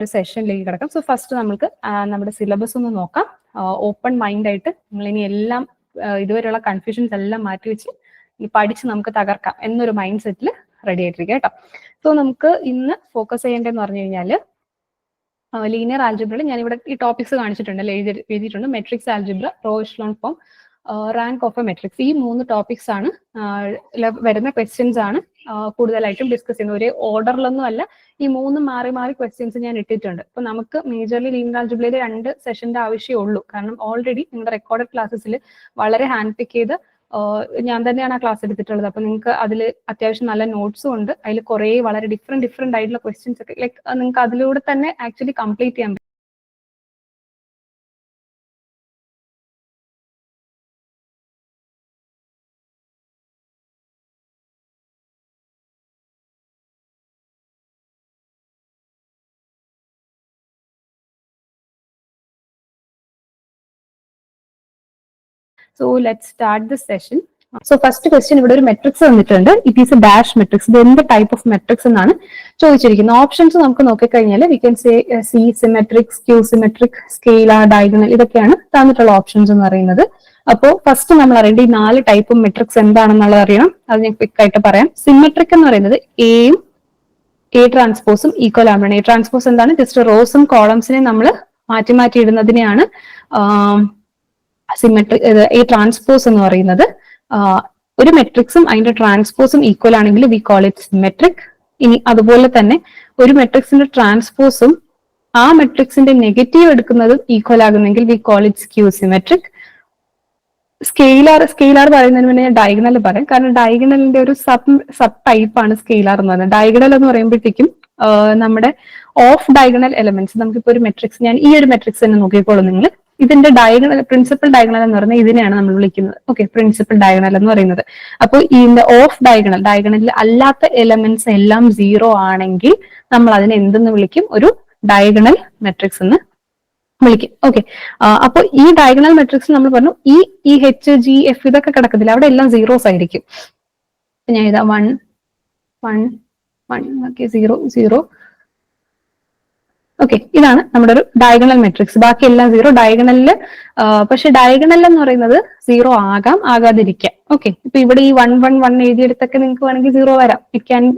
ഒരു സെഷനിലേക്ക് കിടക്കാം. സോ ഫസ്റ്റ് നമുക്ക് നമ്മുടെ സിലബസ് ഒന്ന് നോക്കാം. ഓപ്പൺ മൈൻഡ് ആയിട്ട് നമ്മൾ ഇനി എല്ലാം ഇതുവരെയുള്ള കൺഫ്യൂഷൻസ് എല്ലാം മാറ്റിവെച്ച് ഈ പഠിച്ച് നമുക്ക് തകർക്കാം എന്നൊരു മൈൻഡ് സെറ്റിൽ റെഡി ആയിട്ടിരിക്കുക കേട്ടോ. സോ നമുക്ക് ഇന്ന് ഫോക്കസ് ചെയ്യേണ്ടതെന്ന് പറഞ്ഞു കഴിഞ്ഞാൽ ലീനിയർ ആൽജിബ്രയിൽ ഞാനിവിടെ ഈ ടോപ്പിക്സ് കാണിച്ചിട്ടുണ്ട്, എഴുതിയിട്ടുണ്ട്. Matrix algebra, row echelon form, rank of a matrix. ഈ 3 ടോപ്പിക്സ് ആണ് വരുന്ന ക്വസ്റ്റ്യൻസ് ആണ് കൂടുതലായിട്ടും ഡിസ്കസ് ചെയ്യുന്നത്. ഒരേ ഓർഡറിലൊന്നും അല്ല, ഈ 3 മാറി മാറി ക്വസ്റ്റ്യൻസ് ഞാൻ ഇട്ടിട്ടുണ്ട്. അപ്പൊ നമുക്ക് മേജർലി ലീനിയർ ആൽജിബ്രയിൽ 2 സെഷന്റെ ആവശ്യമേ ഉള്ളൂ. കാരണം ഓൾറെഡി നിങ്ങളുടെ റെക്കോർഡഡ് ക്ലാസ്സസിൽ വളരെ ഹാൻഡ് പിക്ക് ചെയ്ത് ഞാൻ തന്നെയാണ് ആ ക്ലാസ് എടുത്തിട്ടുള്ളത്. അപ്പൊ നിങ്ങൾക്ക് അതിൽ അത്യാവശ്യം നല്ല നോട്ട്സും ഉണ്ട്. അതിൽ കുറെ വളരെ ഡിഫറെന്റ് ആയിട്ടുള്ള ക്വസ്റ്റ്യൻസ് ഒക്കെ ലൈക്ക് നിങ്ങൾക്ക് അതിലൂടെ തന്നെ ആക്ച്വലി കംപ്ലീറ്റ് ചെയ്യാൻ പറ്റും. So let's start this session. So first question, ഇവിടെ ഒരു മെട്രിക്സ് തന്നിട്ടുണ്ട്. It is A dash matrix. ഇത് എന്ത് ടൈപ്പ് ഓഫ് മെട്രിക്സ് എന്നാണ് ചോദിച്ചിരിക്കുന്നത്. ഓപ്ഷൻസ് നമുക്ക് നോക്കിക്കഴിഞ്ഞാൽ we can say C symmetric, skew symmetric, scalar, diagonal, ഇതൊക്കെയാണ് തന്നിട്ടുള്ള ഓപ്ഷൻസ് എന്ന് പറയുന്നത്. അപ്പോൾ ഫസ്റ്റ് നമ്മൾ അറിയേണ്ട ഈ 4 ടൈപ്പ് മെട്രിക്സ് എന്താണെന്നുള്ളത് അറിയണം. അത് ഞാൻ ക്വിക്ക് ആയിട്ട് പറയാം. സിമെട്രിക് എന്ന് പറയുന്നത് എയും എ ട്രാൻസ്പോസും ഈക്വൽ ആണ്. എ ട്രാൻസ്പോസ് എന്താണ്? ജസ്റ്റ് റോസും കോളംസിനെ നമ്മൾ മാറ്റി മാറ്റി ഇടുന്നതിനെയാണ് സിമെട്രിക്. എ ട്രാൻസ്പോസ് എന്ന് പറയുന്നത് ഒരു മെട്രിക്സും അതിന്റെ ട്രാൻസ്പോസും ഈക്വൽ ആണെങ്കിൽ വി കോൾ ഇറ്റ് സിമെട്രിക്. ഇനി അതുപോലെ തന്നെ ഒരു മെട്രിക്സിന്റെ ട്രാൻസ്പോസും ആ മെട്രിക്സിന്റെ നെഗറ്റീവ് എടുക്കുന്നതും ഈക്വൽ ആകുന്നെങ്കിൽ we call it skew symmetric. Scalar പറയുന്നതിന് മുന്നേ ഞാൻ ഡയഗണൽ പറയാം. കാരണം ഡയഗണലിന്റെ ഒരു സബ് ടൈപ്പ് ആണ് സ്കെയിലാർ എന്ന് പറയുന്നത്. ഡയഗണൽ എന്ന് പറയുമ്പോഴത്തേക്കും നമ്മുടെ ഓഫ് ഡയഗണൽ എലമെന്റ്സ്, നമുക്കിപ്പോ ഒരു മെട്രിക്സ്, ഞാൻ ഈ ഒരു മെട്രിക്സ് തന്നെ നോക്കിക്കോളൂ നിങ്ങൾ. ഇതിന്റെ ഡയഗണൽ, പ്രിൻസിപ്പൽ ഡയഗണൽ എന്ന് പറയുന്നത് ഇതിനെയാണ് നമ്മൾ വിളിക്കുന്നത്. ഓക്കെ, പ്രിൻസിപ്പൽ ഡയഗണൽ എന്ന് പറയുന്നത്. അപ്പോൾ ഇതിന്റെ ഓഫ് ഡയഗണലിൽ അല്ലാത്ത എലമെന്റ്സ് എല്ലാം 0 ആണെങ്കിൽ നമ്മൾ അതിനെ എന്തെന്ന് വിളിക്കും? ഒരു ഡയഗണൽ മെട്രിക്സ് എന്ന് വിളിക്കും. ഓക്കെ, അപ്പൊ ഈ ഡയഗണൽ മെട്രിക്സ് നമ്മൾ പറഞ്ഞു ഈ എച്ച് ജി എഫ് ഇതൊക്കെ കിടക്കത്തില്ല, അവിടെ എല്ലാം സീറോസ് ആയിരിക്കും. ഞാൻ ഇതാ 1 1 1 0 0. ഓക്കെ, ഇതാണ് നമ്മുടെ ഒരു ഡയഗണൽ മെട്രിക്സ്. ബാക്കി എല്ലാം 0. ഡയഗണലില് പക്ഷെ ഡയഗണൽ എന്ന് പറയുന്നത് 0 ആകാം, ആകാതിരിക്കാം. ഓക്കെ, ഇപ്പൊ ഇവിടെ ഈ 1 1 1 എഴുതിയെടുത്തൊക്കെ നിങ്ങൾക്ക് വേണമെങ്കിൽ 0 വരാം.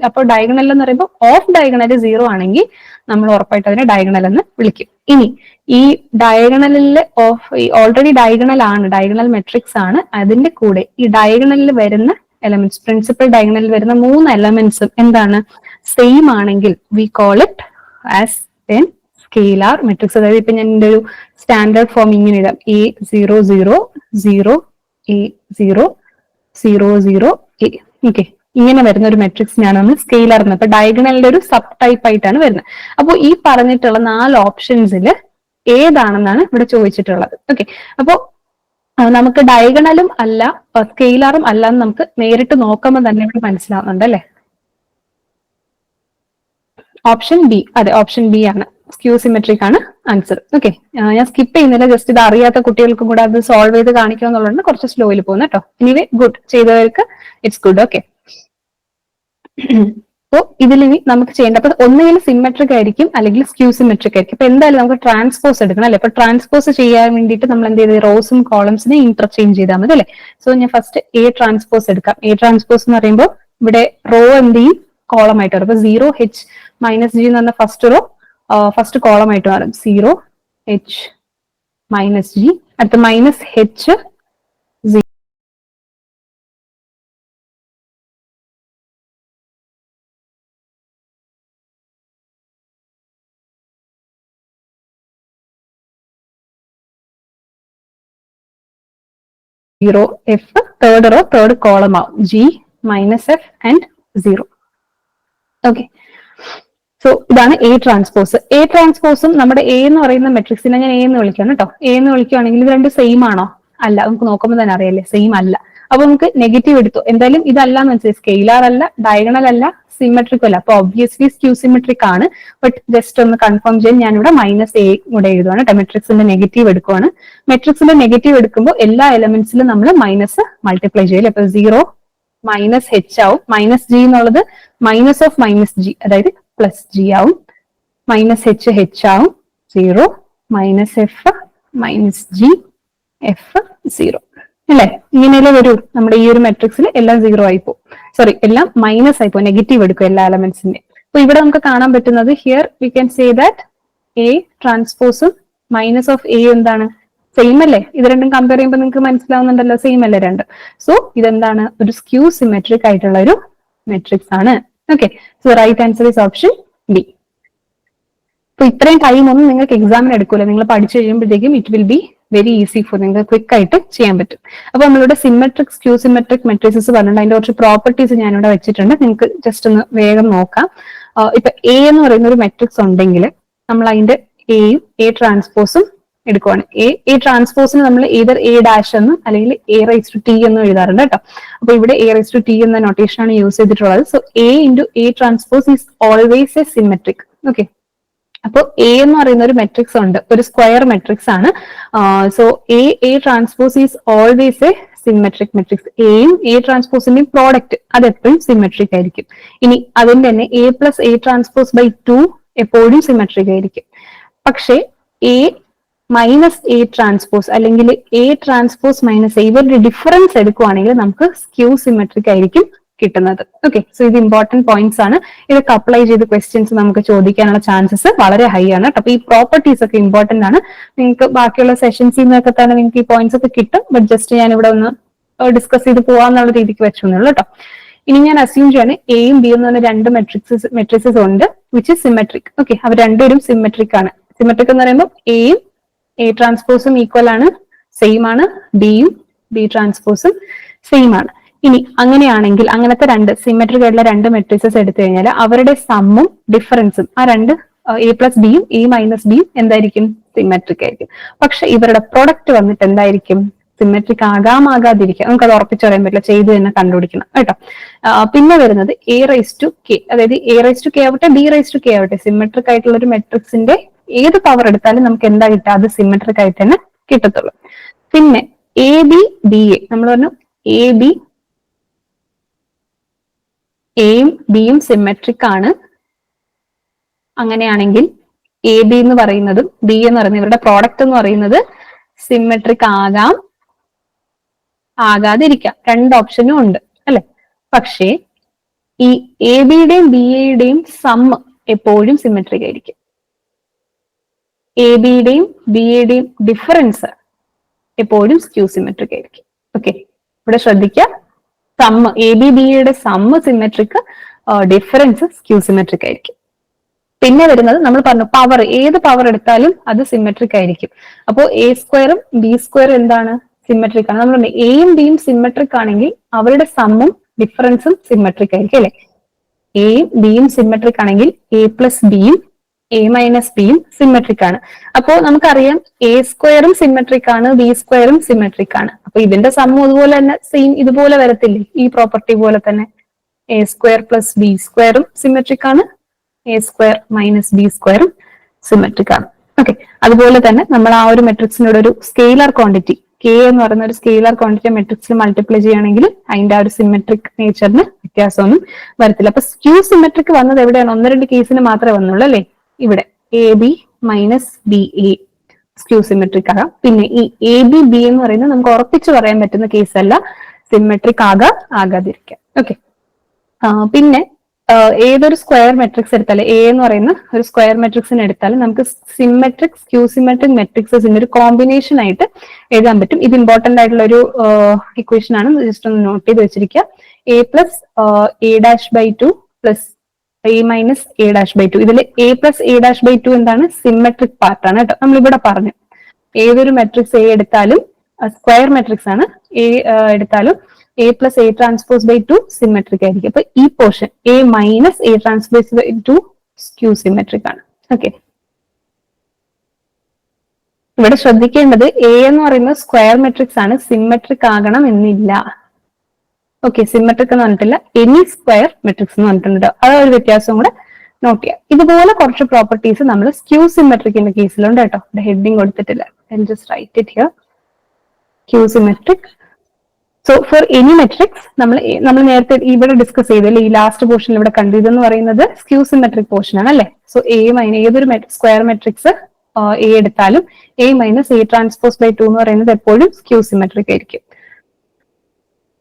അപ്പോൾ ഡയഗണൽ എന്ന് പറയുമ്പോൾ ഓഫ് ഡയഗണൽ 0 ആണെങ്കിൽ നമ്മൾ ഉറപ്പായിട്ട് അതിനെ ഡയഗണൽ എന്ന് വിളിക്കും. ഇനി ഈ ഡയഗണലില് ഓൾറെഡി ഡയഗണൽ മെട്രിക്സ് ആണ്. അതിന്റെ കൂടെ ഈ ഡയഗണലിൽ വരുന്ന എലമെന്റ്സ്, പ്രിൻസിപ്പൽ ഡയഗണലിൽ വരുന്ന 3 എലമെന്റ്സും എന്താണ്? സെയിം ആണെങ്കിൽ V call it as scalar matrix. അതായത് ഇപ്പൊ ഞാൻ എന്റെ ഒരു സ്റ്റാൻഡേർഡ് ഫോം ഇങ്ങനെ ഇടാം: A0 0 0 A0 0 0 A. ഓക്കെ, ഇങ്ങനെ വരുന്ന ഒരു മെട്രിക്സിനാണ് നമ്മൾ സ്കെയിലാർ എന്ന്. അപ്പൊ ഡയഗണലിന്റെ ഒരു സബ് ടൈപ്പ് ആയിട്ടാണ് വരുന്നത്. അപ്പോൾ ഈ പറഞ്ഞിട്ടുള്ള 4 ഓപ്ഷൻസിൽ ഏതാണെന്നാണ് ഇവിടെ ചോദിച്ചിട്ടുള്ളത്. ഓക്കെ, അപ്പോ നമുക്ക് ഡയഗണലും അല്ല സ്കെയിലാറും അല്ല എന്ന് നമുക്ക് നേരിട്ട് നോക്കുമ്പോൾ തന്നെ ഇവിടെ മനസ്സിലാവുന്നുണ്ട് അല്ലെ? ഓപ്ഷൻ ബി, അതെ, ഓപ്ഷൻ ബി ആണ്. സ്ക്യൂ സിമെട്രിക് ആണ് ആൻസർ. ഓക്കെ, ഞാൻ സ്കിപ്പ് ചെയ്യുന്നില്ല, ജസ്റ്റ് ഇത് അറിയാത്ത കുട്ടികൾക്കും കൂടെ അത് സോൾവ് ചെയ്ത് കാണിക്കുക എന്നുള്ളതുകൊണ്ട് കുറച്ച് സ്ലോയിൽ പോകുന്നു കേട്ടോ. എനിവേ ഗുഡ്, ചെയ്തവർക്ക് ഇറ്റ്സ് ഗുഡ്. ഓക്കെ, അപ്പോ ഇതിലിനി നമുക്ക് ചെയ്യേണ്ട, അപ്പൊ ഒന്നുകിൽ സിമെട്രിക് ആയിരിക്കും അല്ലെങ്കിൽ സ്ക്യൂ സിമെട്രിക് ആയിരിക്കും. അപ്പൊ എന്തായാലും നമുക്ക് ട്രാൻസ്പോസ് എടുക്കണം അല്ലെ? അപ്പൊ ട്രാൻസ്പോസ് ചെയ്യാൻ വേണ്ടിയിട്ട് നമ്മൾ എന്ത് ചെയ്ത് റോസും കോളംസിനെ ഇന്റർചേഞ്ച് ചെയ്താൽ മതി അല്ലെ? സോ ഞാൻ ഫസ്റ്റ് എ ട്രാൻസ്പോസ് എടുക്കാം. എ ട്രാൻസ്പോസ് എന്ന് പറയുമ്പോൾ ഇവിടെ റോ എന്ത് ചെയ്യും? കോളം ആയിട്ട് വരും. അപ്പൊ 0 H - G എന്ന് പറഞ്ഞ ഫസ്റ്റ് കോളം ആയിട്ട് മാറും. 0 H - G, അടുത്ത -H 0 F, തേർഡ് കോളം ആവും G -F and 0. Okay, so ഇതാണ് എ ട്രാൻസ്പോസ്. എ ട്രാൻസ്പോസും നമ്മുടെ എ എന്ന് പറയുന്ന മെട്രിക്സിനെ ഞാൻ എ എന്ന് വിളിക്കാം കേട്ടോ. എ എന്ന് വിളിക്കുകയാണെങ്കിൽ ഇത് രണ്ട് സെയിം ആണോ? അല്ല, നമുക്ക് നോക്കുമ്പോൾ തന്നെ അറിയാല്ലേ സെയിം അല്ല. അപ്പൊ നമുക്ക് നെഗറ്റീവ് എടുത്തു. എന്തായാലും ഇതല്ലാന്ന് വെച്ചാൽ സ്കെയിലാർ അല്ല, ഡയഗണൽ അല്ല, സിമെട്രിക് അല്ല. അപ്പൊ ഒബ്വിയസ്ലി സ്ക്യൂ സിമെട്രിക് ആണ്. ബട്ട് ജസ്റ്റ് ഒന്ന് കൺഫേം ചെയ്യാൻ ഞാനിവിടെ -A കൂടെ എഴുതുവാണ് കേട്ടോ. മെട്രിക്സിന്റെ നെഗറ്റീവ് എടുക്കുവാണ്. മെട്രിക്സിന്റെ നെഗറ്റീവ് എടുക്കുമ്പോൾ എല്ലാ എലമെന്റ്സിലും നമ്മൾ മൈനസ് മൾട്ടിപ്ലൈ ചെയ്യില്ല. അപ്പൊ 0 -H ആവും. -G എന്നുള്ളത് -G, അതായത് +G ആവും. മൈനസ് എച്ച് എച്ച് ആവും, 0 minus F minus G F 0 അല്ലെ? ഇങ്ങനെയല്ലേ വരൂ. നമ്മുടെ ഈ ഒരു മെട്രിക്സിൽ എല്ലാം 0 ആയിപ്പോ, സോറി എല്ലാം മൈനസ് ആയിപ്പോ, നെഗറ്റീവ് എടുക്കും എല്ലാ എലമെന്റ്സിന്റെ. അപ്പൊ ഇവിടെ നമുക്ക് കാണാൻ പറ്റുന്നത് here we can say that A ട്രാൻസ്പോസും മൈനസ് ഓഫ് എ എന്താണ്, സെയിം അല്ലേ? ഇത് രണ്ടും കമ്പയർ ചെയ്യുമ്പോൾ നിങ്ങൾക്ക് മനസ്സിലാവുന്നുണ്ടല്ലോ, സെയിം അല്ലേ രണ്ട്. സോ ഇതെന്താണ്, ഒരു സ്ക്യൂ സിമെട്രിക് ആയിട്ടുള്ള ഒരു മെട്രിക്സ് ആണ്. Okay, so right answer is option D. അപ്പൊ ഇത്രയും ടൈം ഒന്നും നിങ്ങൾക്ക് എക്സാമിന് എടുക്കൂല, നിങ്ങൾ പഠിച്ചു കഴിയുമ്പോഴത്തേക്കും it will be very easy for നിങ്ങൾക്ക് ക്വിക്ക് ആയിട്ട് ചെയ്യാൻ പറ്റും. അപ്പൊ നമ്മളിവിടെ സിമെട്രിക് സ്ക്യൂ സിമെട്രിക് മെട്രിക്സസ് പറഞ്ഞിട്ടുണ്ട്, അതിന്റെ കുറച്ച് പ്രോപ്പർട്ടീസ് ഞാനിവിടെ വെച്ചിട്ടുണ്ട്, നിങ്ങൾക്ക് ജസ്റ്റ് ഒന്ന് വേഗം നോക്കാം. ഇപ്പൊ എ എന്ന് പറയുന്ന ഒരു മെട്രിക്സ് ഉണ്ടെങ്കിൽ നമ്മൾ അതിന്റെ എയും എ ട്രാൻസ്പോസും എടുക്കുവാണ്. എ ട്രാൻസ്പോസിന് നമ്മൾ either എ ഡാഷ് എന്നും അല്ലെങ്കിൽ എ റൈസ് ടു ടി എന്നും എഴുതാറുണ്ട് കേട്ടോ. അപ്പൊ ഇവിടെ എ റൈസ് ടു ടി എന്ന നൊട്ടേഷൻ ആണ് യൂസ് ചെയ്തിട്ടുള്ളത്. So A into A transpose is always a symmetric. Okay, അപ്പൊ എ എന്ന് പറയുന്ന ഒരു മെട്രിക്സ് ഉണ്ട്, ഒരു സ്ക്വയർ മെട്രിക്സ് ആണ്. So A transpose is always a symmetric matrix. എയും എ ട്രാൻസ്പോസിന്റെയും പ്രോഡക്റ്റ് അത് എപ്പോഴും സിമെട്രിക് ആയിരിക്കും. ഇനി അതിന്റെ തന്നെ A plus A transpose by 2 എപ്പോഴും സിമെട്രിക് ആയിരിക്കും. പക്ഷേ എ മൈനസ് എ ട്രാൻസ്പോസ് അല്ലെങ്കിൽ എ ട്രാൻസ്പോസ് മൈനസ് എ ഇവരുടെ ഡിഫറൻസ് എടുക്കുവാണെങ്കിൽ നമുക്ക് സ്ക്യൂ സിമെട്രിക് ആയിരിക്കും കിട്ടുന്നത്. ഓക്കെ, സോ ഇത് ഇമ്പോർട്ടന്റ് പോയിന്റ്സ് ആണ്. ഇതൊക്കെ അപ്ലൈ ചെയ്ത് ക്വസ്റ്റ്യൻസ് നമുക്ക് ചോദിക്കാനുള്ള ചാൻസസ് വളരെ ഹൈ ആണ്. അപ്പൊ ഈ പ്രോപ്പർട്ടീസ് ഒക്കെ ഇമ്പോർട്ടന്റ് ആണ്. നിങ്ങൾക്ക് ബാക്കിയുള്ള സെഷൻസിൽ നിന്നൊക്കെ തന്നെ നിങ്ങൾക്ക് ഈ പോയിന്റ്സ് ഒക്കെ കിട്ടും. ബട്ട് ജസ്റ്റ് ഞാൻ ഇവിടെ ഒന്ന് ഡിസ്കസ് ചെയ്ത് പോവാന്നുള്ള രീതിക്ക് വെച്ചെന്നുള്ളൂ കേട്ടോ. ഇനി ഞാൻ അസ്യൂം ചെയ്യാണ് എയും ബി എന്ന് പറഞ്ഞ രണ്ട് മെട്രിക്സസ് ഉണ്ട് വിച്ച് ഇസ് സിമെട്രിക്. ഓക്കെ, അവർ രണ്ടുപേരും സിമെട്രിക് ആണ്. സിമെട്രിക് എന്ന് പറയുമ്പോൾ എയും എ ട്രാൻസ്പോസും ഈക്വൽ ആണ്, സെയിം ആണ്. ബിയും ബി ട്രാൻസ്പോസും സെയിം ആണ്. ഇനി അങ്ങനെയാണെങ്കിൽ അങ്ങനത്തെ രണ്ട് സിമെട്രിക് ആയിട്ടുള്ള രണ്ട് മെട്രിക്സസ് എടുത്തു കഴിഞ്ഞാൽ അവരുടെ സമ്മും ഡിഫറൻസും ആ രണ്ട് എ പ്ലസ് ബിയും എ മൈനസ് ബിയും എന്തായിരിക്കും, സിമെട്രിക് ആയിരിക്കും. പക്ഷെ ഇവരുടെ പ്രൊഡക്റ്റ് വന്നിട്ട് എന്തായിരിക്കും, സിമെട്രിക് ആകാം ആകാതിരിക്കാം, നമുക്ക് അത് ഉറപ്പിച്ചു പറയാൻ പറ്റില്ല, ചെയ്ത് തന്നെ കണ്ടുപിടിക്കണം കേട്ടോ. പിന്നെ വരുന്നത് എ റൈസ് ടു കെ, അതായത് എ റൈസ് ടു കെ ആവട്ടെ ബി റൈസ് ടു കെ ആവട്ടെ, സിമെട്രിക് ആയിട്ടുള്ള ഒരു മെട്രിക്സിന്റെ ഏത് പവർ എടുത്താലും നമുക്ക് എന്താ കിട്ടുക, അത് സിമെട്രിക് ആയിട്ട് തന്നെ കിട്ടത്തുള്ളൂ. പിന്നെ എ ബി ബി എ നമ്മൾ പറഞ്ഞു, എ ബി എയും ബിയും സിമെട്രിക് ആണ്. അങ്ങനെയാണെങ്കിൽ എ ബി എന്ന് പറയുന്നതും ബി എന്ന് പറയുന്നത് ഇവരുടെ പ്രോഡക്റ്റ് എന്ന് പറയുന്നത് സിമെട്രിക് ആകാം ആകാതിരിക്കാം, രണ്ട് ഓപ്ഷനും ഉണ്ട് അല്ലെ. പക്ഷേ ഈ എ ബിയുടെയും ബി എയുടെയും സം എപ്പോഴും സിമെട്രിക് ആയിരിക്കും. എ ബിയുടെയും ബി എയുടെയും ഡിഫറൻസ് എപ്പോഴും സ്ക്യൂ സിമെട്രിക് ആയിരിക്കും. ഓക്കെ, ഇവിടെ ശ്രദ്ധിക്കുക, സമ്മ് എ ബി ബിയുടെ sum symmetric, difference skew symmetric ആയിരിക്കും. പിന്നെ വരുന്നത് നമ്മൾ പറഞ്ഞു പവർ, ഏത് പവർ എടുത്താലും അത് സിമെട്രിക് ആയിരിക്കും. അപ്പോൾ എ സ്ക്വയറും ബി സ്ക്വയറും എന്താണ്, സിമെട്രിക് ആണ്. നമ്മൾ പറഞ്ഞു എയും ബിയും സിമെട്രിക് ആണെങ്കിൽ അവരുടെ സമ്മും ഡിഫറൻസും സിമെട്രിക് ആയിരിക്കും അല്ലെ. എയും ബിയും സിമെട്രിക് ആണെങ്കിൽ എ പ്ലസ് ബിയും എ മൈനസ് ബിയും സിമെട്രിക് ആണ്. അപ്പോ നമുക്കറിയാം എ സ്ക്വയറും സിമെട്രിക് ആണ്, ബി സ്ക്വയറും സിമെട്രിക് ആണ്. അപ്പൊ ഇതിന്റെ സമ്മ് അതുപോലെ തന്നെ സെയിം ഇതുപോലെ വരത്തില്ലേ, ഈ പ്രോപ്പർട്ടി പോലെ തന്നെ എ സ്ക്വയർ പ്ലസ് ബി സ്ക്വയറും സിമെട്രിക് ആണ്, എ സ്ക്വയർ മൈനസ് ബി സ്ക്വയറും സിമെട്രിക് ആണ്. ഓക്കെ, അതുപോലെ തന്നെ നമ്മൾ ആ ഒരു മെട്രിക്സിനോട് ഒരു സ്കെയിലർ ക്വാണ്ടിറ്റി കെ എന്ന് പറയുന്ന ഒരു സ്കെയിലർ ക്വാണ്ടിറ്റി മെട്രിക്സിൽ മൾട്ടിപ്ലൈ ചെയ്യുകയാണെങ്കിൽ അതിന്റെ ആ ഒരു സിമെട്രിക് നേച്ചറിന് വ്യത്യാസമൊന്നും വരത്തില്ല. അപ്പൊ സ്ക്യൂ സിമെട്രിക് വന്നത് എവിടെയാണ്, ഒന്ന് രണ്ട് കേസിന് മാത്രമേ വന്നുള്ളൂ അല്ലെ. ഇവിടെ A B minus B A skew symmetric ആകാം. പിന്നെ ഈ എ ബി ബി എന്ന് പറയുന്നത് നമുക്ക് ഉറപ്പിച്ചു പറയാൻ പറ്റുന്ന കേസല്ല, സിമെട്രിക് ആകാതിരിക്കാം. ഓക്കെ, പിന്നെ ഏതൊരു സ്ക്വയർ മെട്രിക്സ് എടുത്താലും എ എന്ന് പറയുന്ന ഒരു സ്ക്വയർ മെട്രിക്സിന് എടുത്താലും നമുക്ക് സിമെട്രിക് സ്ക്യൂ സിമെട്രിക് മെട്രിക്സിന്റെ ഒരു കോമ്പിനേഷൻ ആയിട്ട് എഴുതാൻ പറ്റും. ഇത് ഇമ്പോർട്ടന്റ് ആയിട്ടുള്ള ഒരു ഇക്വേഷൻ ആണ്, ജസ്റ്റ് ഒന്ന് നോട്ട് ചെയ്ത് വെച്ചിരിക്കുക. A plus A dash by 2 plus A minus A dash by 2. ഇതിൽ A plus A dash by 2 എന്താണ്, സിമെട്രിക് പാർട്ടാണ് കേട്ടോ. നമ്മളിവിടെ പറഞ്ഞു ഏതൊരു മെട്രിക്സ് എ എടുത്താലും സ്ക്വയർ മെട്രിക്സ് ആണ്, എ എടുത്താലും A plus A transpose by 2 symmetric ആയിരിക്കും. അപ്പൊ ഈ portion A minus A transpose by 2 skew symmetric ആണ്. ഓക്കെ, ഇവിടെ ശ്രദ്ധിക്കേണ്ടത് എ എന്ന് പറയുന്നത് സ്ക്വയർ മെട്രിക്സ് ആണ്, സിമെട്രിക് ആകണം എന്നില്ല. ഓക്കെ, സിമെട്രിക് എന്ന് പറഞ്ഞിട്ടില്ല, എനി സ്ക്വയർ മെട്രിക്സ് എന്ന് പറഞ്ഞിട്ടുണ്ട്. ആ ഒരു വ്യത്യാസം കൂടെ നോട്ട് ചെയ്യാം. ഇതുപോലെ കുറച്ച് പ്രോപ്പർട്ടീസ് നമ്മൾ സ്ക്യൂ സിമെട്രിക്കിന്റെ കേസിലുണ്ട് കേട്ടോ. ഹെഡിങ് കൊടുത്തിട്ടില്ല, just write it here. Skew symmetric so for any matrix നമ്മൾ നേരത്തെ ഇവിടെ ഡിസ്കസ് ചെയ്തല്ലേ, ഈ ലാസ്റ്റ് പോർഷനിൽ ഇവിടെ കണ്ടു. ഇതെന്ന് പറയുന്നത് സ്ക്യൂ സിമെട്രിക് പോർഷൻ ആണ് അല്ലെ. സോ എ മൈനസ് ഏതൊരു സ്ക്വയർ മെട്രിക്സ് എ എടുത്താലും A minus A transpose by 2 എന്ന് പറയുന്നത് എപ്പോഴും സ്ക്യൂ സിമെട്രിക് ആയിരിക്കും.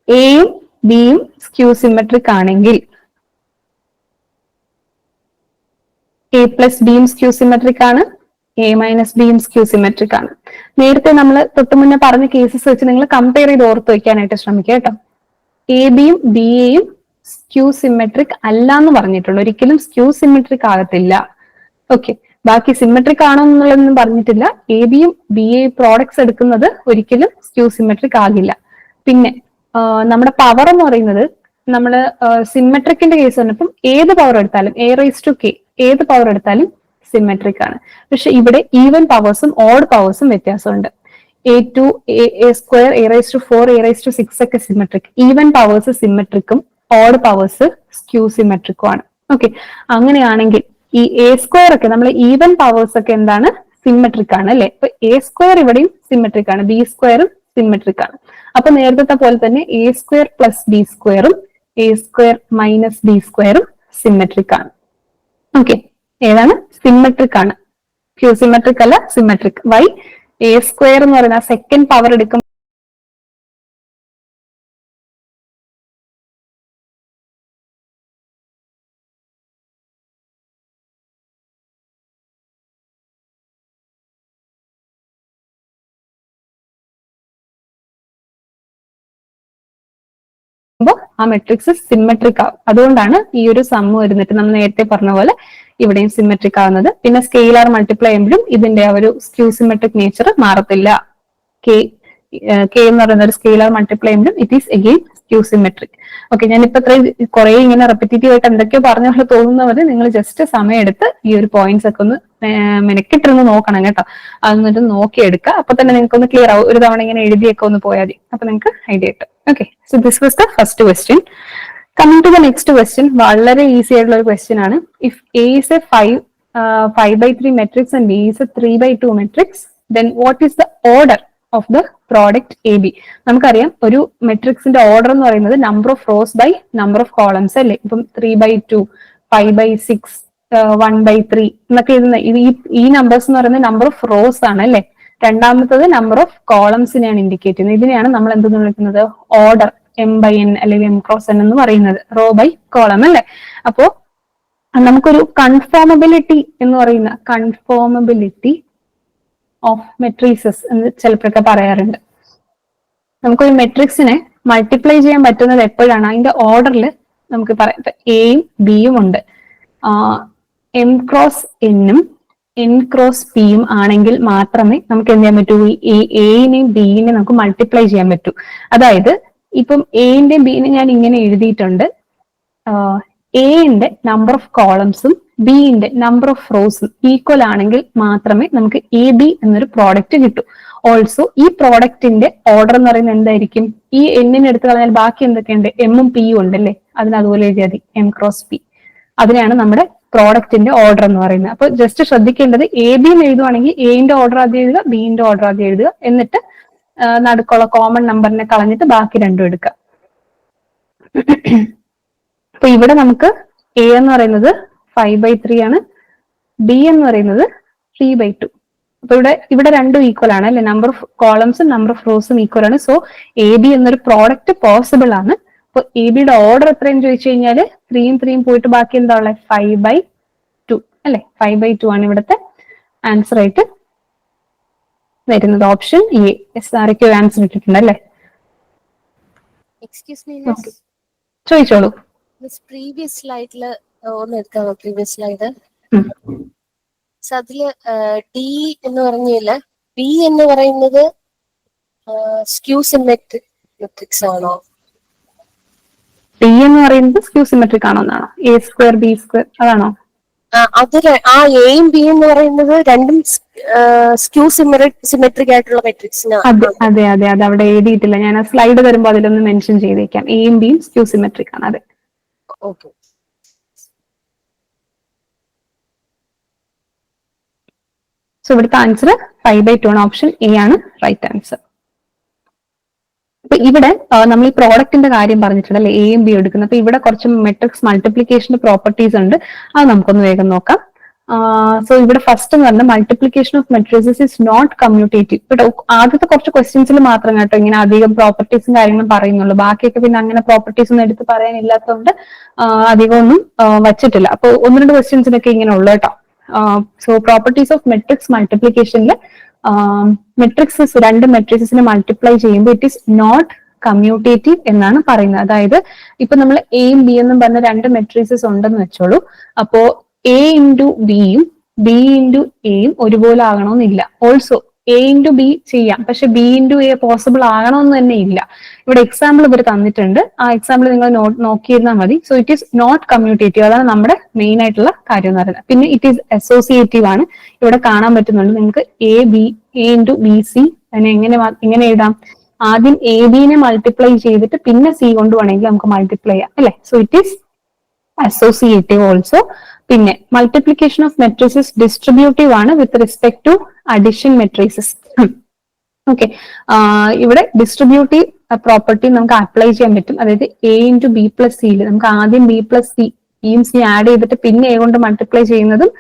എയും ബിയും സ്ക്യൂ സിമെട്രിക് ആണെങ്കിൽ എ പ്ലസ് ബിയും സ്ക്യൂ സിമെട്രിക് ആണ്, എ മൈനസ് ബിയും സ്ക്യൂ സിമെട്രിക് ആണ്. നേരത്തെ നമ്മൾ തൊട്ട് മുന്നേ പറഞ്ഞ കേസസ് വെച്ച് നിങ്ങൾ കമ്പയർ ചെയ്ത് ഓർത്ത് വെക്കാനായിട്ട് ശ്രമിക്കുക കേട്ടോ. എ ബിയും ബി എയും സ്ക്യൂ സിമെട്രിക് അല്ല എന്ന് പറഞ്ഞിട്ടുണ്ട്, ഒരിക്കലും സ്ക്യൂ സിമെട്രിക് ആകത്തില്ല. ഓക്കെ, ബാക്കി സിമെട്രിക് ആണോ എന്നുള്ളതൊന്നും പറഞ്ഞിട്ടില്ല. എ ബിയും ബി എ പ്രോഡക്ട്സ് എടുക്കുന്നത് ഒരിക്കലും സ്ക്യൂ സിമെട്രിക് ആകില്ല. പിന്നെ നമ്മുടെ പവർ എന്ന് പറയുന്നത് നമ്മൾ സിമെട്രിക്കിന്റെ കേസ് പറഞ്ഞപ്പം ഏത് പവർ എടുത്താലും എ റൈസ് ടു കെ ഏത് പവർ എടുത്താലും സിമെട്രിക് ആണ്. പക്ഷെ ഇവിടെ ഈവൻ പവേഴ്സും ഓഡ് പവേഴ്സും വ്യത്യാസമുണ്ട്. A to A square A raise to 4 A raise to 6 ഒക്കെ സിമെട്രിക്. ഈവൻ പവേഴ്സ് സിമെട്രിക്കും ഓഡ് പവേഴ്സ് സ്ക്യൂ സിമെട്രിക്കും ആണ്. ഓക്കെ, അങ്ങനെയാണെങ്കിൽ ഈ എ സ്ക്വയർ ഒക്കെ നമ്മൾ ഈവൻ പവേഴ്സ് ഒക്കെ എന്താണ്, സിമെട്രിക് ആണ് അല്ലെ. അപ്പൊ എ സ്ക്വയർ ഇവിടെയും സിമെട്രിക് ആണ്, ബി സ്ക്വയറും സിമെട്രിക് ആണ്. അപ്പൊ നേരത്തെ പോലെ തന്നെ എ സ്ക്വയർ പ്ലസ് ബി സ്ക്വയറും എ സ്ക്വയർ മൈനസ് ബി സ്ക്വയറും സിമെട്രിക് ആണ്. ഓക്കെ, ഏതാണ്, സിമെട്രിക് ആണ്, ക്യൂ സിമെട്രിക് അല്ല, സിമെട്രിക്. വൈ, എ സ്ക്വയർ എന്ന് പറയുന്ന സെക്കൻഡ് പവർ എടുക്കും ആ മെട്രിക്സ് സിമെട്രിക് ആവും. അതുകൊണ്ടാണ് ഈ ഒരു സം വരുന്നിട്ട് നമ്മൾ നേരത്തെ പറഞ്ഞ പോലെ ഇവിടെയും സിമെട്രിക് ആവുന്നത്. പിന്നെ സ്കെയിലാർ മൾട്ടിപ്ലൈ ചെയ്യുമ്പോഴും ഇതിന്റെ ആ ഒരു സ്ക്യൂ സിമെട്രിക് നേച്ചർ മാറത്തില്ല. കെ എന്ന് പറയുന്ന ഒരു സ്കെയിലാർ മൾട്ടിപ്ലൈ ചെയ്യുമ്പോഴും it is again skew symmetric. Okay, ഞാനിപ്പോ ഇത്രയും കുറെ ഇങ്ങനെ റെപ്പിറ്റേറ്റീവ് ആയിട്ട് എന്തൊക്കെയോ പറഞ്ഞ പോലെ തോന്നുന്നവർ നിങ്ങൾ ജസ്റ്റ് സമയം എടുത്ത് ഈ ഒരു പോയിന്റ്സ് ഒക്കെ ഒന്ന് മെനക്കിട്ടിരുന്ന് നോക്കണം കേട്ടോ. അതൊന്നിട്ട് നോക്കിയെടുക്കുക. അപ്പൊ തന്നെ നിങ്ങൾക്ക് ഒന്ന് ക്ലിയർ ആവും. ഒരു തവണ ഇങ്ങനെ എഴുതിയൊക്കെ ഒന്ന് പോയാൽ മതി, അപ്പൊ നിങ്ങൾക്ക് ഐഡിയ കിട്ടും. Okay, so this was the first question. Coming to the next question, വളരെ ഈസി ആയിട്ടുള്ള ഒരു ക്വസ്റ്റ്യൻ ആണ്. If A is a 5/3 matrix and B is a 3/2 matrix, then what is the order of the product A B. നമുക്കറിയാം ഒരു മെട്രിക്സിന്റെ order എന്ന് പറയുന്നത് number of rows by number of columns അല്ലേ. ഇപ്പം 3/2 5/6 1/3 എന്നൊക്കെ ഈ നമ്പേഴ്സ് എന്ന് പറയുന്നത് നമ്പർ ഓഫ് റോസ് ആണ് അല്ലെ. രണ്ടാമത്തത് നമ്പർ ഓഫ് കോളംസിനെയാണ് ഇൻഡിക്കേറ്റ് ചെയ്യുന്നത്. ഇതിനെയാണ് നമ്മൾ എന്തെന്ന് വിളിക്കുന്നത്, ഓർഡർ, M/N അല്ലെങ്കിൽ M×N എന്ന് പറയുന്നത്, റോ ബൈ കോളം അല്ലെ. അപ്പോ നമുക്കൊരു കൺഫോമബിലിറ്റി എന്ന് പറയുന്ന കൺഫോമബിലിറ്റി ഓഫ് മെട്രീസസ് എന്ന് ചിലപ്പോഴൊക്കെ പറയാറുണ്ട്. നമുക്കൊരു മെട്രിക്സിനെ മൾട്ടിപ്ലൈ ചെയ്യാൻ പറ്റുന്നത് എപ്പോഴാണ്, അതിന്റെ ഓർഡറിൽ നമുക്ക് പറയാം. എയും ബിയും ഉണ്ട്, M×N N×P ആണെങ്കിൽ മാത്രമേ നമുക്ക് എന്ത് ചെയ്യാൻ പറ്റൂ, ഈ എനെയും ബിനെയും നമുക്ക് മൾട്ടിപ്ലൈ ചെയ്യാൻ പറ്റൂ. അതായത് ഇപ്പം എന്റെയും ബിനെയും ഞാൻ ഇങ്ങനെ എഴുതിയിട്ടുണ്ട്. എന്റെ നമ്പർ ഓഫ് കോളംസും ബിന്റെ നമ്പർ ഓഫ് റോസും ഈക്വൽ ആണെങ്കിൽ മാത്രമേ നമുക്ക് എ ബി എന്നൊരു പ്രോഡക്റ്റ് കിട്ടൂ. ഓൾസോ ഈ പ്രോഡക്റ്റിന്റെ ഓർഡർ എന്ന് പറയുന്നത് എന്തായിരിക്കും, ഈ എന്നിന് എടുത്തു കളഞ്ഞാൽ ബാക്കി എന്തൊക്കെയുണ്ട്, എമ്മും പിയും ഉണ്ടല്ലേ, അതിന് അതുപോലെ എഴുതിയാൽ മതി, M×P. അതിനാണ് നമ്മുടെ പ്രോഡക്റ്റിന്റെ ഓർഡർ എന്ന് പറയുന്നത്. അപ്പൊ ജസ്റ്റ് ശ്രദ്ധിക്കേണ്ടത്, എ ബി എന്ന് എഴുതുവാണെങ്കിൽ എന്റെ ഓർഡർ ആദ്യം എഴുതുക, ബിന്റെ ഓർഡർ ആദ്യം എഴുതുക, എന്നിട്ട് നടുക്കുള്ള കോമൺ നമ്പറിനെ കളഞ്ഞിട്ട് ബാക്കി രണ്ടും എടുക്കുക. അപ്പൊ ഇവിടെ നമുക്ക് എ എന്ന് പറയുന്നത് 5/3 ആണ്, ബി എന്ന് പറയുന്നത് 3/2. അപ്പൊ ഇവിടെ രണ്ടും ഈക്വൽ ആണ് അല്ലെ, നമ്പർ ഓഫ് കോളംസും നമ്പർ ഓഫ് റോസും ഈക്വൽ ആണ്. സോ എ ബി എന്നൊരു പ്രോഡക്റ്റ് പോസിബിൾ ആണ്. അപ്പൊ എ ബിയുടെ ഓർഡർ എത്രയെന്ന് ചോദിച്ചു കഴിഞ്ഞാൽ 3യും 3യും പോയിട്ട് ബാക്കി എന്താ ഉള്ളത്, 5/2 അല്ലെ. 5/2 ആണ് ഇവിടുത്തെ ആൻസർ ആയിട്ട് വരുന്നത്. Option A. ആരൊക്കെയോ ആൻസർ ഇട്ടിട്ടുണ്ട് അല്ലെ. ചോദിച്ചോളൂ. പ്രീവിയസ് സ്ലൈഡില് ഒന്ന് എടുക്കാമോ, പ്രീവിയസ് സ്ലൈഡ്. അതില് ഡി എന്ന് പറഞ്ഞില്ല, ബി എന്ന് പറയുന്നത് സ്ക്യൂ സിമെട്രിക് മെട്രിക്സ് ആണോ? ഡി എന്ന് പറയുന്നത് സ്ക്യൂ സിമെട്രിക് ആണോ എന്നാണോ, എ സ്ക്വയർ ബി സ്ക്വയർ അതാണോ? അത് ആ എയും ബി എന്ന് പറയുന്നത് രണ്ടും സ്ക്യൂ സിമെട്രിക് ആയിട്ടുള്ള മെട്രിക്സിനാണ്. അതെ അതെ അത് അവിടെ എഴുതിയിട്ടില്ല, ഞാൻ ആ സ്ലൈഡ് വരുമ്പോ അതിലൊന്ന് മെൻഷൻ ചെയ്തേക്കാം. എയും ബിയും സ്ക്യൂ സിമെട്രിക് ആണ്. അതെ, ഓക്കെ. സോ ഇവിടുത്തെ ആൻസർ 5/2 ആണ്. ഓപ്ഷൻ എ ആണ് റൈറ്റ് ആൻസർ. അപ്പൊ ഇവിടെ നമ്മൾ ഈ പ്രോഡക്റ്റിന്റെ കാര്യം പറഞ്ഞിട്ടുണ്ട് അല്ലെ, എയും ബി എടുക്കുന്നത്. അപ്പൊ ഇവിടെ കുറച്ച് മെട്രിക്സ് മൾട്ടിപ്ലിക്കേഷന്റെ പ്രോപ്പർട്ടീസ് ഉണ്ട്, അത് നമുക്കൊന്ന് വേഗം നോക്കാം. സോ ഇവിടെ ഫസ്റ്റ് എന്ന് പറഞ്ഞാൽ multiplication of matrices is not commutative. ഇവിടെ ആദ്യത്തെ കുറച്ച് ക്വസ്റ്റ്യൻസിൽ മാത്രം കേട്ടോ ഇങ്ങനെ അധികം പ്രോപ്പർട്ടീസും കാര്യങ്ങളും പറയുന്നുള്ളൂ. ബാക്കിയൊക്കെ പിന്നെ അങ്ങനെ പ്രോപ്പർട്ടീസ് ഒന്നും എടുത്ത് പറയാനില്ലാത്തതുകൊണ്ട് അധികം ഒന്നും വച്ചിട്ടില്ല. അപ്പൊ ഒന്ന് രണ്ട് ക്വസ്റ്റ്യൻസിനൊക്കെ ഇങ്ങനെ ഉള്ളു കേട്ടോ. സോ പ്രോപ്പർട്ടീസ് ഓഫ് മെട്രിക്സ് മൾട്ടിപ്ലിക്കേഷനിൽ മെട്രിക്സസ് രണ്ട് മെട്രിക്സിനെ മൾട്ടിപ്ലൈ ചെയ്യുമ്പോൾ ഇറ്റ് ഈസ് നോട്ട് കമ്മ്യൂട്ടേറ്റീവ് എന്നാണ് പറയുന്നത്. അതായത് ഇപ്പൊ നമ്മൾ എയും ബി എന്നും പറഞ്ഞ രണ്ട് മെട്രിക്സസ് ഉണ്ടെന്ന് വെച്ചോളൂ. അപ്പോ എ ഇൻറ്റു ബിയും ബി ഇൻറ്റു എയും ഒരുപോലെ ആകണമെന്നില്ല. ഓൾസോ എ ഇൻറ്റു ബി ചെയ്യാം, പക്ഷെ ബി ഇൻറ്റു എ പോസിബിൾ ആകണമെന്ന് തന്നെ ഇല്ല. ഇവിടെ എക്സാമ്പിൾ ഇവർ തന്നിട്ടുണ്ട്, ആ എക്സാമ്പിൾ നിങ്ങൾ നോക്കിയിരുന്നാൽ മതി. So it is not commutative, അതാണ് നമ്മുടെ മെയിൻ ആയിട്ടുള്ള കാര്യം എന്ന് പറയുന്നത്. പിന്നെ ഇറ്റ് ഈസ് അസോസിയേറ്റീവ് ആണ്. ഇവിടെ കാണാൻ പറ്റുന്നുണ്ട് നിങ്ങൾക്ക് എ ഇൻറ്റു ബി സി. അതിനെ എങ്ങനെ എഴുതാം? ആദ്യം എ ബിനെ മൾട്ടിപ്ലൈ ചെയ്തിട്ട് പിന്നെ സി കൊണ്ട് വേണമെങ്കിൽ നമുക്ക് മൾട്ടിപ്ലൈ ചെയ്യാം അല്ലെ. So it is associative also. പിന്നെ മൾട്ടിപ്ലിക്കേഷൻ ഓഫ് മെട്രിസസ് ഡിസ്ട്രിബ്യൂട്ടീവ് ആണ് with respect to addition matrices. Okay, ഇവിടെ ഡിസ്ട്രിബ്യൂട്ടീവ് പ്രോപ്പർട്ടി നമുക്ക് അപ്ലൈ ചെയ്യാൻ പറ്റും. അതായത് എ ഇൻറ്റു ബി പ്ലസ് സിയിൽ നമുക്ക് ആദ്യം ബി പ്ലസ് സി ബിയും സി ആഡ് ചെയ്തിട്ട് പിന്നെ എ കൊണ്ട് മൾട്ടിപ്ലൈ ചെയ്യുന്നതും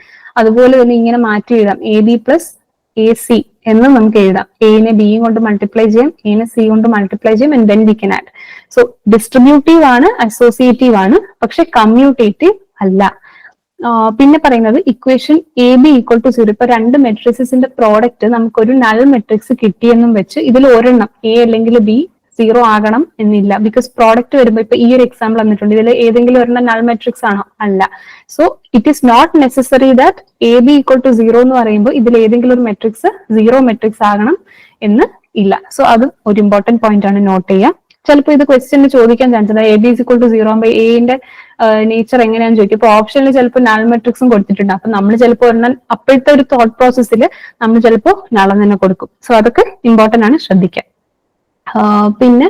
അതുപോലെ തന്നെ ഇങ്ങനെ മാറ്റി എഴുതാം. A B plus A C എന്ന് നമുക്ക് എഴുതാം. എനെ ബിയും കൊണ്ട് മൾട്ടിപ്ലൈ ചെയ്യാം, എനെ സി കൊണ്ട് മൾട്ടിപ്ലൈ ചെയ്യാം, and then we can add. So distributive ആണ്, അസോസിയേറ്റീവ് ആണ്, പക്ഷെ കമ്മ്യൂട്ടേറ്റീവ് അല്ല. പിന്നെ പറയുന്നത് equation A B equal to 0. ഇപ്പൊ രണ്ട് മെട്രിക്സിന്റെ പ്രോഡക്റ്റ് നമുക്കൊരു നൾ മെട്രിക്സ് കിട്ടിയെന്നും വെച്ച് ഇതിൽ ഒരെണ്ണം എ അല്ലെങ്കിൽ ബി 0 ആകണം എന്നില്ല. ബിക്കോസ് പ്രോഡക്റ്റ് വരുമ്പോൾ ഇപ്പൊ ഈ ഒരു എക്സാമ്പിൾ വന്നിട്ടുണ്ട്, ഇതിൽ ഏതെങ്കിലും ഒരെണ്ണം നൾ മെട്രിക്സ് ആണോ? അല്ല. So it is not necessary that A B equal to 0 എന്ന് പറയുമ്പോൾ ഇതിൽ ഏതെങ്കിലും ഒരു മെട്രിക്സ് 0 മെട്രിക്സ് ആകണം എന്ന് ഇല്ല. സോ അതും ഒരു ഇമ്പോർട്ടന്റ് പോയിന്റ് ആണ്, നോട്ട് ചെയ്യാം. ചിലപ്പോൾ ഇത് ക്വസ്റ്റ്യന് ചോദിക്കാൻ ചാൻസ് ഉണ്ട്. A B is equal to 0 ആകുമ്പോൾ എന്റെ നേച്ചർ എങ്ങനെയാണെന്ന് ചോദിക്കും. ഇപ്പൊ ഓപ്ഷനിൽ ചിലപ്പോൾ നൾ മെട്രിക്സും കൊടുത്തിട്ടുണ്ട്. അപ്പൊ നമ്മൾ ചിലപ്പോൾ ഒരെണ്ണം അപ്പോഴത്തെ ഒരു തോട്ട് പ്രോസസ്സിൽ നമ്മൾ ചിലപ്പോൾ നളം തന്നെ കൊടുക്കും. സോ അതൊക്കെ ഇമ്പോർട്ടന്റ് ആണ്, ശ്രദ്ധിക്കാം. പിന്നെ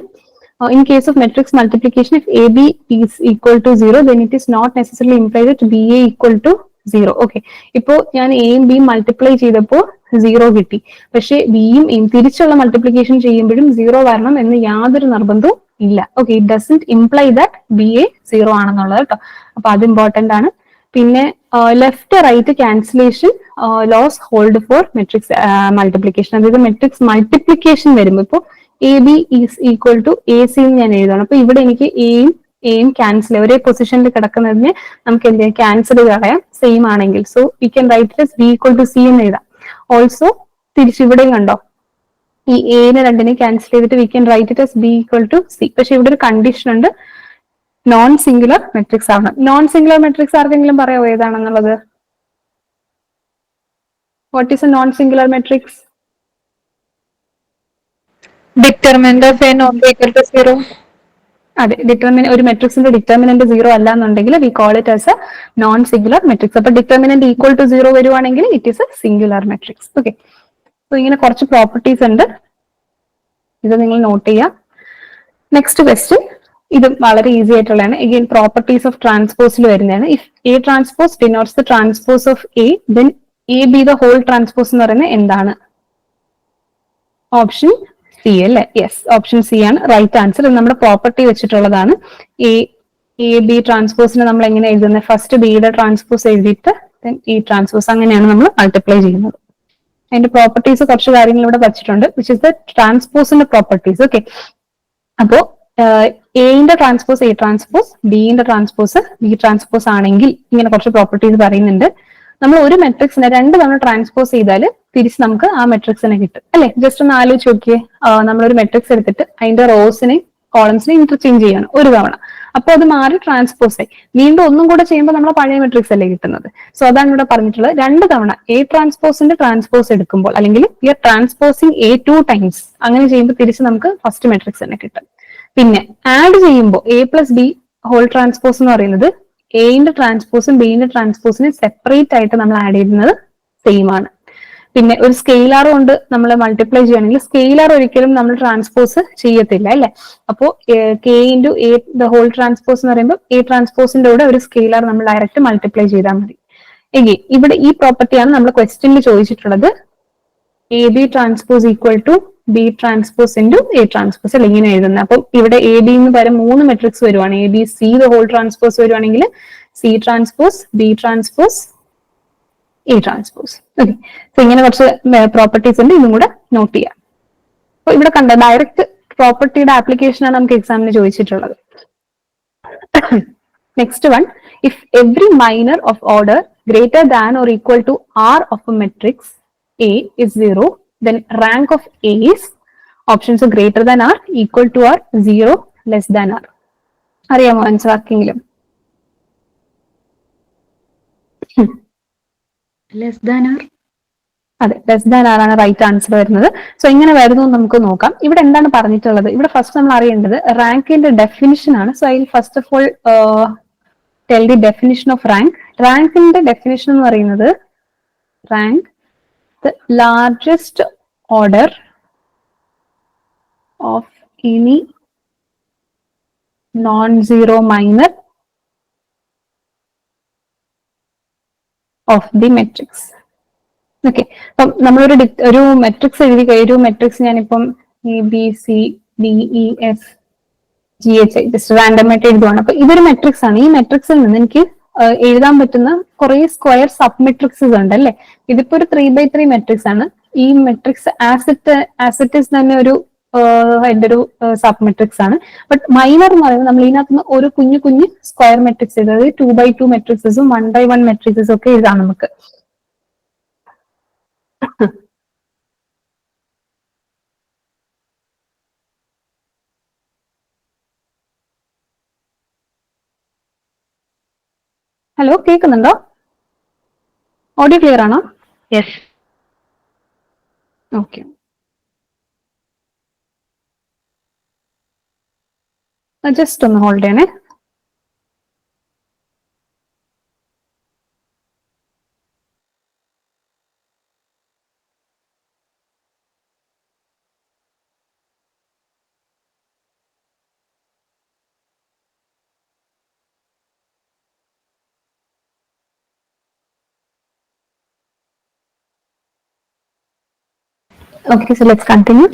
in case of matrix multiplication, if AB is equal to 0, then it is not necessarily implied that BA equal to 0. Okay, ഇപ്പോ ഞാൻ എയും ബിയും മൾട്ടിപ്ലൈ ചെയ്തപ്പോൾ 0 കിട്ടി, പക്ഷെ ബിയും എയും തിരിച്ചുള്ള മൾട്ടിപ്ലിക്കേഷൻ ചെയ്യുമ്പോഴും 0 വരണം എന്ന് യാതൊരു നിർബന്ധവും ഇല്ല. Okay, it doesn't imply that BA 0 ആണെന്നുള്ളത് കേട്ടോ. അപ്പൊ അത് ഇമ്പോർട്ടന്റ് ആണ്. പിന്നെ left right cancellation laws hold for matrix multiplication. അതായത് മെട്രിക്സ് മൾട്ടിപ്ലിക്കേഷൻ വരുമ്പോൾ ഇപ്പോൾ A B is equal to A C എന്ന് ഞാൻ എഴുതണം. അപ്പൊ ഇവിടെ എനിക്ക് എയും ക്യാൻസൽ ഒരേ പൊസിഷനിൽ കിടക്കുന്നതിന് നമുക്ക് എന്ത് ചെയ്യാം? ക്യാൻസൽ കളയാം, സെയിം ആണെങ്കിൽ. So we can write B equal to C എന്ന് എഴുതാം. ഓൾസോ തിരിച്ചിവിടെയും കണ്ടോ, ഈ എനെ രണ്ടിനെ ക്യാൻസൽ ചെയ്തിട്ട് we can write it B equal to C. പക്ഷെ ഇവിടെ ഒരു കണ്ടീഷൻ ഉണ്ട്, നോൺ സിംഗുലർ മെട്രിക്സ് ആണ്. നോൺ സിംഗുലർ മെട്രിക്സ് ആർക്കെങ്കിലും പറയാമോ ഏതാണെന്നുള്ളത്? What is a non singular matrix? Determinant of A not equal to 0. അതെ, ഒരു മെട്രിക്സിന്റെ ഡിറ്റർമിനന്റ് 0 അല്ല എന്നുണ്ടെങ്കിൽ we call it as a non singular matrix. അപ്പൊ ഡിറ്റർമിനന്റ് ഈക്വൽ ടു 0 വരുവാണെങ്കിൽ it is a singular matrix. Okay, so ഇങ്ങനെ കുറച്ച് properties ഉണ്ട്, ഇത് നിങ്ങൾ നോട്ട് ചെയ്യാം. നെക്സ്റ്റ് ക്വസ്റ്റ്യൻ, ഇത് വളരെ ഈസി ആയിട്ടുള്ളതാണ്. അഗെയിൻ പ്രോപ്പർട്ടീസ് ഓഫ് ട്രാൻസ്പോസിൽ വരുന്നതാണ്. If A transpose denotes the transpose of A, then A B the whole transpose എന്ന് പറയുന്നത് എന്താണ്? ഓപ്ഷൻ സി അല്ലേ? യെസ്, ഓപ്ഷൻ സി ആണ് റൈറ്റ് ആൻസർ. ഇത് നമ്മുടെ പ്രോപ്പർട്ടി വെച്ചിട്ടുള്ളതാണ്. എ ബി ട്രാൻസ്പോസിനെ നമ്മൾ എങ്ങനെ എഴുതുന്നത്? ഫസ്റ്റ് ബിയുടെ ട്രാൻസ്പോസ് എഴുതിയിട്ട് ദെൻ എ ട്രാൻസ്പോസ്, അങ്ങനെയാണ് നമ്മൾ മൾട്ടിപ്ലൈ ചെയ്യുന്നത്. അതിന്റെ പ്രോപ്പർട്ടീസ് കുറച്ച് കാര്യങ്ങൾ ഇവിടെ വെച്ചിട്ടുണ്ട്, വിച്ച് ഇസ് ദ ട്രാൻസ്പോസിന്റെ പ്രോപ്പർട്ടീസ്. ഓക്കെ, അപ്പോ എന്റെ ട്രാൻസ്പോസ് എ ട്രാൻസ്പോസ്, ബിന്റെ ട്രാൻസ്പോസ് ബി ട്രാൻസ്പോസ് ആണെങ്കിൽ ഇങ്ങനെ കുറച്ച് പ്രോപ്പർട്ടീസ് പറയുന്നുണ്ട്. നമ്മൾ ഒരു മെട്രിക്സിനെ 2 തവണ ട്രാൻസ്പോസ് ചെയ്താൽ തിരിച്ച് നമുക്ക് ആ മെട്രിക്സിനെ കിട്ടും അല്ലെ? ജസ്റ്റ് ഒന്ന് ആലോചിച്ച് നോക്കിയേ, നമ്മളൊരു മെട്രിക്സ് എടുത്തിട്ട് അതിന്റെ റോസിനെ കോളംസിനെ ഇന്റർചേഞ്ച് ചെയ്യാണ് ഒരു തവണ, അപ്പൊ അത് മാറി ട്രാൻസ്പോസ് ആയി. വീണ്ടും ഒന്നും കൂടെ ചെയ്യുമ്പോൾ നമ്മളെ പഴയ മെട്രിക്സ് അല്ലേ കിട്ടുന്നത്. സോ അതാണ് ഇവിടെ പറഞ്ഞിട്ടുള്ളത്. 2 തവണ എ ട്രാൻസ്പോസിന്റെ ട്രാൻസ്പോസ് എടുക്കുമ്പോൾ, അല്ലെങ്കിൽ we are transposing A 2 times, അങ്ങനെ ചെയ്യുമ്പോൾ തിരിച്ച് നമുക്ക് ഫസ്റ്റ് മെട്രിക്സ് തന്നെ കിട്ടും. പിന്നെ ആഡ് ചെയ്യുമ്പോൾ A plus B whole transpose എന്ന് പറയുന്നത് എന്റെ ട്രാൻസ്പോസും ബിന്റെ ട്രാൻസ്പോസിനെ സെപ്പറേറ്റ് ആയിട്ട് നമ്മൾ ആഡ് ചെയ്യുന്നത് സെയിം ആണ്. പിന്നെ ഒരു സ്കെയിലാർ കൊണ്ട് നമ്മൾ മൾട്ടിപ്ലൈ ചെയ്യുകയാണെങ്കിൽ സ്കെയിലാർ ഒരിക്കലും നമ്മൾ ട്രാൻസ്പോസ് ചെയ്യത്തില്ല അല്ലെ? അപ്പോ K into A the whole transpose എന്ന് പറയുമ്പോൾ എ ട്രാൻസ്പോസിന്റെ കൂടെ ഒരു സ്കെയിലാർ നമ്മൾ ഡയറക്റ്റ് മൾട്ടിപ്ലൈ ചെയ്താൽ മതി. എഗെയിൻ ഇവിടെ ഈ പ്രോപ്പർട്ടിയാണ് നമ്മൾ ക്വസ്റ്റ്യനിൽ ചോദിച്ചിട്ടുള്ളത്. A B transpose equal to B transpose into A transpose അല്ല ഇങ്ങനെ എഴുതുന്നത്. അപ്പം ഇവിടെ എ ബി എന്ന് പകരം 3 മെട്രിക്സ് വരുവാണ്. A B C the whole transpose വരുവാണെങ്കിൽ C transpose B transpose A transpose. Okay, so ഇങ്ങനെ കുറച്ച് പ്രോപ്പർട്ടീസ് ഉണ്ട്, ഇതും കൂടെ നോട്ട് ചെയ്യാം. അപ്പൊ ഇവിടെ കണ്ട ഡയറക്റ്റ് പ്രോപ്പർട്ടിയുടെ ആപ്ലിക്കേഷൻ ആണ് നമുക്ക് എക്സാമിന് ചോദിച്ചിട്ടുള്ളത്. Next one, if every minor of order greater than or equal to r of a matrix A is 0, then rank of A is options greater than R, equal to R, 0, less than R. അറിയാമോ answer ആർക്കെങ്കിലും? Less than R, അതെ less than r ആണ് right answer വരുന്നത്. So ഇങ്ങനെ വരുന്നു നമുക്ക് നോക്കാം. ഇവിടെ എന്താണ് പറഞ്ഞിട്ടുള്ളത്? ഇവിടെ ഫസ്റ്റ് നമ്മൾ അറിയേണ്ടത് റാങ്കിന്റെ ഡെഫിനിഷൻ ആണ്. So I first of all tell the definition of rank. റാങ്കിന്റെ ഡെഫിനിഷൻ എന്ന് പറയുന്നത് rank the largest order of any non-zero minor of the matrix. Okay, അപ്പം നമ്മളൊരു മെട്രിക്സ് എഴുതി ഒരു മെട്രിക്സ് ഞാനിപ്പം A B C D E F G H I just random ആയിട്ട് എഴുതുവാണ്. അപ്പൊ ഇതൊരു മെട്രിക്സ് ആണ്. ഈ മെട്രിക്സിൽ നിന്ന് എനിക്ക് എഴുതാൻ പറ്റുന്ന കുറെ സ്ക്വയർ സബ് മെട്രിക്സസ് ഉണ്ട് അല്ലെ. ഇതിപ്പോ ഒരു 3x3 മെട്രിക്സ് ആണ്. ഈ മെട്രിക്സ് ആസിറ്റീസ് തന്നെ ഒരു അതിന്റെ ഒരു സബ് മെട്രിക്സ് ആണ്. ബട്ട് മൈനർ എന്ന് പറയുന്നത് നമ്മൾ ഇതിനകത്ത് നിന്ന് ഒരു കുഞ്ഞു കുഞ്ഞു സ്ക്വയർ മെട്രിക്സ് എഴുതാതെ 2x2 മെട്രിക്സസും 1x1 മെട്രിക്സസും ഒക്കെ എഴുതാം നമുക്ക്. ഹലോ, കേൾക്കുന്നുണ്ടോ? ഓഡിയോ ക്ലിയർ ആണോ? യെസ്. ഓക്കെ, ജസ്റ്റ് ഒന്ന് ഹോൾഡ് ചെയ്യണേ. Okay, so let's continue.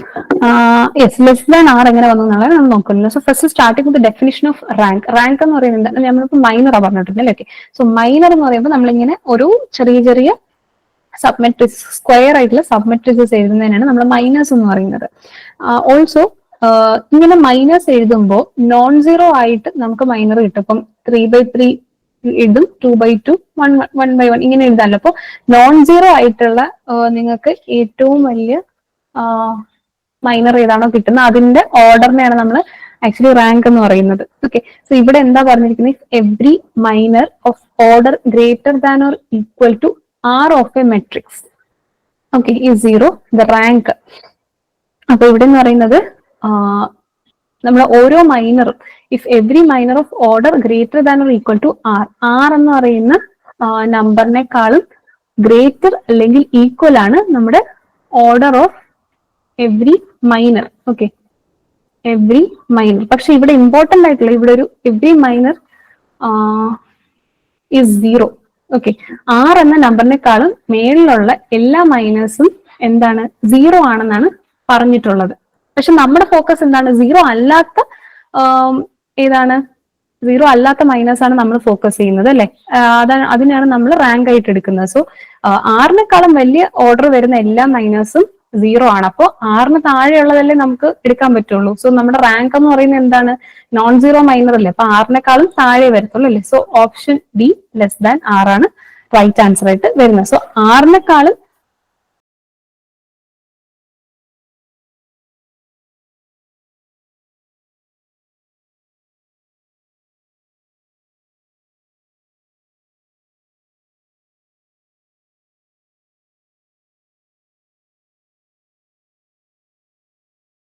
Yes, less than R എങ്ങനെ വന്നു എന്നാണ് നമ്മൾ നോക്കുന്നത്. So first starting with definition of rank. Rank എന്ന് പറയുന്നത് നമ്മളിപ്പോൾ മൈനർ പറഞ്ഞിട്ടുണ്ട് അല്ലേ. ഓക്കെ, സോ മൈനർ എന്ന് പറയുമ്പോൾ നമ്മളിങ്ങനെ ഒരു ചെറിയ ചെറിയ സബ്മെട്രിക്സ് സ്ക്വയർ ആയിട്ടുള്ള സബ്മെട്രിക്സസ് എഴുതുന്നതിനാണ് നമ്മൾ മൈനേഴ്സ് എന്ന് പറയുന്നത്. ഓൾസോ ഇങ്ങനെ മൈനേഴ്സ് എഴുതുമ്പോൾ നോൺ സീറോ ആയിട്ട് നമുക്ക് മൈനർ കിട്ടും. ഇപ്പം 3x3 ഇതും 2x2 1x1 ഇങ്ങനെ എഴുതാമല്ലോ. അപ്പൊ നോൺ സീറോ ആയിട്ടുള്ള നിങ്ങൾക്ക് ഏറ്റവും വലിയ മൈനർ ഏതാണോ കിട്ടുന്നത് അതിന്റെ ഓർഡറിനെയാണ് നമ്മൾ ആക്ച്വലി റാങ്ക് എന്ന് പറയുന്നത്. ഓക്കെ, സോ ഇവിടെ എന്താ പറഞ്ഞിരിക്കുന്നത്? Every minor of order greater than or equal to r of a matrix okay ഈ 0 ദ റാങ്ക്. അപ്പൊ ഇവിടെ എന്ന് പറയുന്നത് നമ്മൾ ഓരോ മൈനറും if every minor of order greater than or equal to R, R എന്ന് പറയുന്ന നമ്പറിനെക്കാളും ഗ്രേറ്റർ അല്ലെങ്കിൽ ഈക്വൽ ആണ് നമ്മുടെ order of every minor. Okay, every minor. പക്ഷെ ഇവിടെ ഇമ്പോർട്ടന്റ് ആയിട്ടുള്ള ഇവിടെ ഒരു every minor is 0. Okay, R എന്ന നമ്പറിനെക്കാളും മേളിലുള്ള എല്ലാ മൈനേഴ്സും എന്താണ് 0 ആണെന്നാണ് പറഞ്ഞിട്ടുള്ളത്. പക്ഷെ നമ്മുടെ ഫോക്കസ് എന്താണ്? 0 അല്ലാത്ത ഏതാണ്? 0 അല്ലാത്ത മൈനസ് ആണ് നമ്മൾ ഫോക്കസ് ചെയ്യുന്നത് അല്ലെ. അതിനാണ് നമ്മൾ റാങ്ക് ആയിട്ട് എടുക്കുന്നത്. സോ ആറിനെക്കാളും വലിയ ഓർഡർ വരുന്ന എല്ലാ മൈനേഴ്സും 0 ആണ്. അപ്പോൾ ആറിന് താഴെയുള്ളതല്ലേ നമുക്ക് എടുക്കാൻ പറ്റുള്ളൂ. സോ നമ്മുടെ റാങ്ക് എന്ന് പറയുന്നത് എന്താണ്? നോൺ സീറോ മൈനർ അല്ലേ. അപ്പൊ ആറിനെക്കാളും താഴെ വരത്തുള്ളൂ അല്ലേ. So option D less than r ആണ് റൈറ്റ് ആൻസർ ആയിട്ട് വരുന്നത്. സോ ആറിനെക്കാളും